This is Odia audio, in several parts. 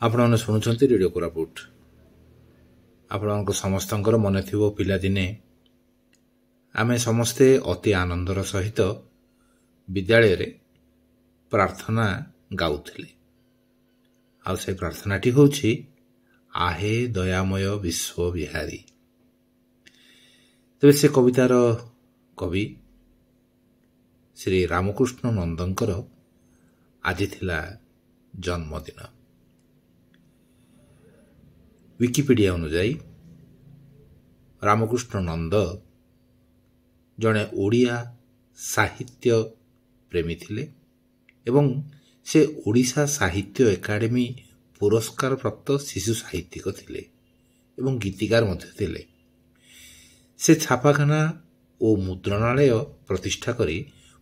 ଆପଣମାନେ ଶୁଣୁଛନ୍ତି ରେଡ଼ିଓ କୋରାପୁଟ। ଆପଣଙ୍କ ସମସ୍ତଙ୍କର ମନେ ଥିବ ପିଲାଦିନେ ଆମେ ସମସ୍ତେ ଅତି ଆନନ୍ଦର ସହିତ ବିଦ୍ୟାଳୟରେ ପ୍ରାର୍ଥନା ଗାଉଥିଲେ। ଆଉ ସେ ପ୍ରାର୍ଥନାଟି ହେଉଛି ଆହେ ଦୟାମୟ ବିଶ୍ୱ ବିହାରୀ। ତେବେ ସେ କବିତାର କବି ଶ୍ରୀ ରାମକୃଷ୍ଣ ନନ୍ଦଙ୍କର ଆଜି ଥିଲା ଜନ୍ମଦିନ। ୱିକିପିଡ଼ିଆ ଅନୁଯାୟୀ ରାମକୃଷ୍ଣ ନନ୍ଦ ଜଣେ ଓଡ଼ିଆ ସାହିତ୍ୟ ପ୍ରେମୀ ଥିଲେ ଏବଂ ସେ ଓଡ଼ିଶା ସାହିତ୍ୟ ଏକାଡେମୀ ପୁରସ୍କାର ପ୍ରାପ୍ତ ଶିଶୁ ସାହିତ୍ୟିକ ଥିଲେ ଏବଂ ଗୀତିକାର ମଧ୍ୟ ଥିଲେ। ସେ ଛାପାଖାନା ଓ ମୁଦ୍ରଣାଳୟ ପ୍ରତିଷ୍ଠା କରି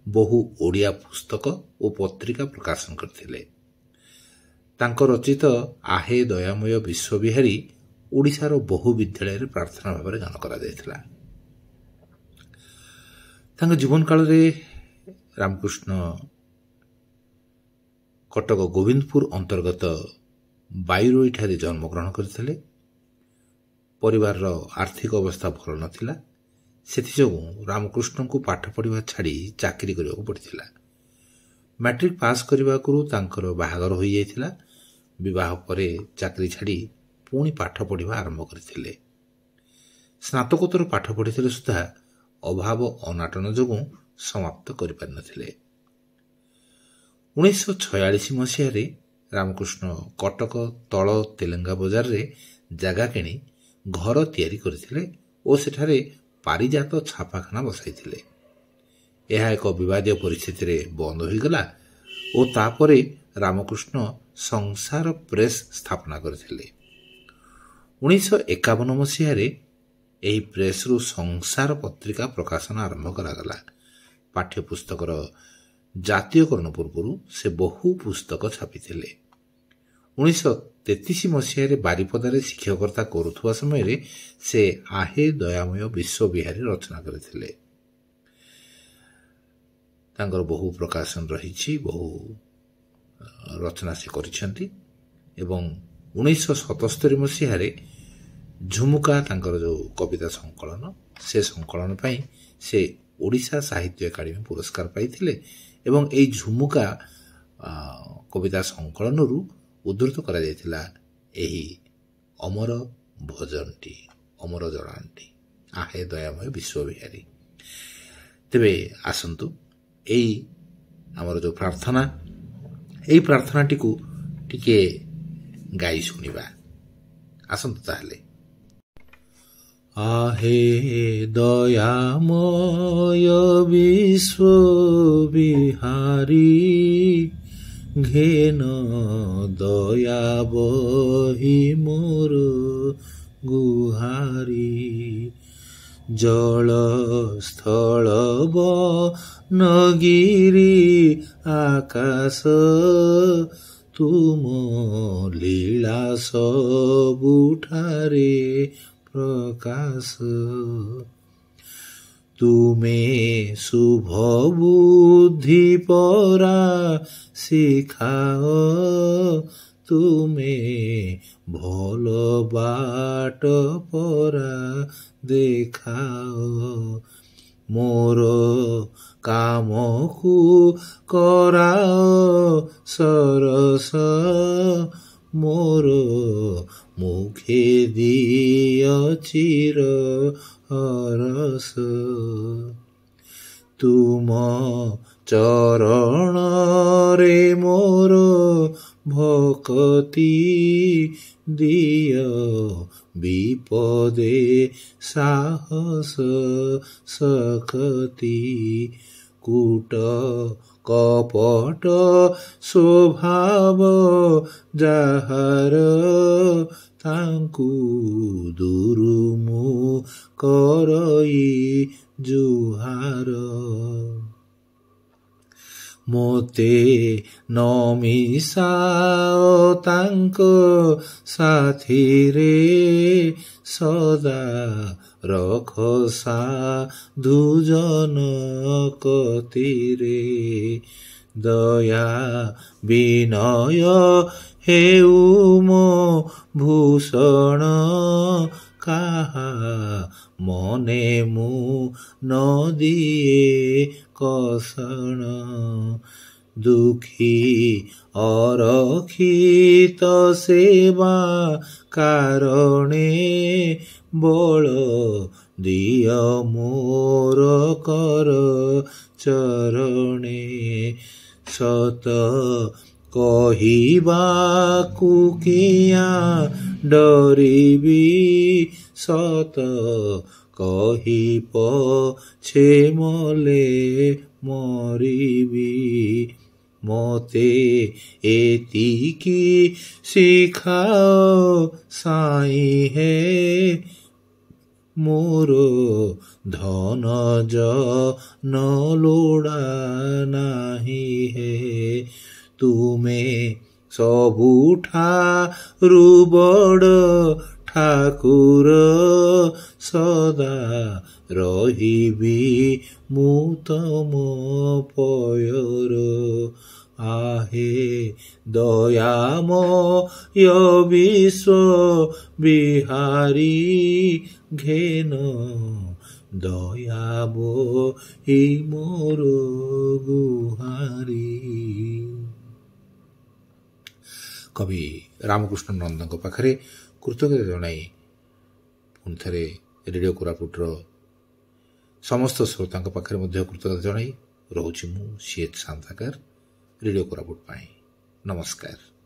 ବହୁ ଓଡ଼ିଆ ପୁସ୍ତକ ଓ ପତ୍ରିକା ପ୍ରକାଶନ କରିଥିଲେ। ତାଙ୍କ ରଚିତ ଆହେ ଦୟାମୟ ବିଶ୍ୱବିହାରୀ ଓଡ଼ିଶାର ବହୁ ବିଦ୍ୟାଳୟରେ ପ୍ରାର୍ଥନା ଭାବରେ ଗାନ କରାଯାଇଥିଲା। ତାଙ୍କ ଜୀବନ କାଳରେ ରାମକୃଷ୍ଣ କଟକ ଗୋବିନ୍ଦପୁର ଅନ୍ତର୍ଗତ ବାଇରୋଇଠାରେ ଜନ୍ମଗ୍ରହଣ କରିଥିଲେ। ପରିବାରର ଆର୍ଥିକ ଅବସ୍ଥା ଭଲ ନଥିଲା, ସେଥିଯୋଗୁଁ ରାମକୃଷ୍ଣଙ୍କୁ ପାଠ ପଢ଼ିବା ଛାଡ଼ି ଚାକିରି କରିବାକୁ ପଡ଼ିଥିଲା। ମ୍ୟାଟ୍ରିକ୍ ପାସ୍ କରିବା ଆଗରୁ ତାଙ୍କର ବାହାଘର ହୋଇଯାଇଥିଲା। ବିବାହ ପରେ ଚାକିରି ଛାଡ଼ି ପୁଣି ପାଠ ପଢ଼ିବା ଆରମ୍ଭ କରିଥିଲେ। ସ୍ନାତକୋତ୍ତର ପାଠ ପଢ଼ିଥିଲେ ସୁଦ୍ଧା ଅଭାବ ଅନାଟନ ଯୋଗୁଁ ସମାପ୍ତ କରିପାରିନଥିଲେ। 1946 ମସିହାରେ ରାମକୃଷ୍ଣ କଟକ ତଳ ତେଲେଙ୍ଗା ବଜାରରେ ଜାଗା କିଣି ଘର ତିଆରି କରିଥିଲେ ଓ ସେଠାରେ ପାରିଜାତ ଛାପାଖାନା ବସାଇଥିଲେ। ଏହା ଏକ ବିବାଦୀୟ ପରିସ୍ଥିତିରେ ବନ୍ଦ ହୋଇଗଲା ଓ ତାପରେ ରାମକୃଷ୍ଣ ସଂସାର ପ୍ରେସ୍ ସ୍ଥାପନା କରିଥିଲେ। 1951 ମସିହାରେ ଏହି ପ୍ରେସ୍ରୁ ସଂସାର ପତ୍ରିକା ପ୍ରକାଶନ ଆରମ୍ଭ କରାଗଲା। ପାଠ୍ୟପୁସ୍ତକର ଜାତୀୟକରଣ ପୂର୍ବରୁ ସେ ବହୁ ପୁସ୍ତକ ଛାପିଥିଲେ। 1933 ମସିହାରେ ବାରିପଦାରେ ଶିକ୍ଷକତା କରୁଥିବା ସମୟରେ ସେ ଆହେ ଦୟାମୟ ବିଶ୍ୱବିହାରୀ ରଚନା କରିଥିଲେ। ତାଙ୍କର ବହୁ ପ୍ରକାଶନ ରହିଛି, ବହୁ ରଚନା ସେ କରିଛନ୍ତି ଏବଂ 1977 ମସିହାରେ ଝୁମୁକା ତାଙ୍କର ଯେଉଁ କବିତା ସଂକଳନ, ସେ ସଂକଳନ ପାଇଁ ସେ ଓଡ଼ିଶା ସାହିତ୍ୟ ଏକାଡେମୀ ପୁରସ୍କାର ପାଇଥିଲେ ଏବଂ ଏହି ଝୁମୁକା କବିତା ସଂକଳନରୁ ଉଦ୍ଧୃତ କରାଯାଇଥିଲା ଏହି ଅମର ଭଜନଟି, ଅମର ଜଣାଣଟି ଆହେ ଦୟାମୟ ବିଶ୍ୱବିହାରୀ। ତେବେ ଆସନ୍ତୁ ଏଇ ଆମର ଯେଉଁ ପ୍ରାର୍ଥନା, ଏଇ ପ୍ରାର୍ଥନାଟିକୁ ଟିକେ ଗାଇ ଶୁଣିବା। ଆସନ୍ତୁ ତାହେଲେ। ଆହେ ଦୟାମୟ ବିଶ୍ୱବିହାରୀ, ଘେନ ଦୟା ବହି ମୋର ଗୁହାରୀ। ଜଳ ସ୍ଥଳ ବନଗିରି ଆକାଶ, ତୁମ ଲୀଳା ସବୁଠାରେ ପ୍ରକାଶ। ତୁମେ ଶୁଭ ବୁଦ୍ଧି ପରା ଶିଖାଅ, ତୁମେ ଭଲ ବାଟ ପରା ଦେଖାଅ। ମୋର କାମକୁ କରାଅ ସରସ, ମୋର ମୁଖେ ଦିଅ ଚିର ହରସ। ତୁମ ଚରଣରେ ମୋର ଭକତି, ଦିଅ ବିପଦେ ସାହସ ଶକ୍ତି। କୂଟ କପଟ ସ୍ୱଭାବ ଯାହାର, ତାଙ୍କୁ ଦୂରୁ ମୁଁ କରଇ ଜୁହାର। ମୋତେ ନ ମିଶାଅ ତାଙ୍କ ସାଥିରେ, ସଦା ରଖ ସାଧୁ ଜନ କତିରେ। ଦୟା ବିନୟ ହେଉ ମୋ ଭୂଷଣ, କାହା ମନେ ମୁଁ ନ ଦିଏ କଷଣ। ଦୁଃଖୀ ଅରକ୍ଷିତ ସେବା କାରଣେ, ବଳ ଦିଅ ମୋର କର ଚରଣେ। ସତ କହିବାକୁ କିଆଁ ଡରିବି, ସତ କହି ପଛେ ମଲେ ମରିବି। ମୋତେ ଏତିକି ଶିଖାଅ ସାଇଁ ହେ, ମୋର ଧନ ଜନ ଲୋଡ଼ା ନାହିଁ ହେ। ତୁମେ ସବୁଠାରୁ ବଡ଼ ଠାକୁର, ସଦା ରହିବି ମୁଁ ତମ ପୟର। आहे दयामय विश्व बिहारी, घेन दया बोहि मोर गुहारी। कवि रामकृष्ण नंदଙ୍କ ପାଖରେ କୃତଜ୍ଞତା ଜଣାଇ ପୁଣି ଥରେ ରେଡ଼ିଓ କୋରାପୁଟର ସମସ୍ତ ଶ୍ରୋତାଙ୍କ ପାଖରେ ମଧ୍ୟ କୃତଜ୍ଞତା ଜଣାଇ ରହୁଛି ମୁଁ ସିଏଚ୍ ଶାନ୍ତାକାର ରେଡ଼ିଓ କୋରାପୁଟ ପାଇଁ। ନମସ୍କାର।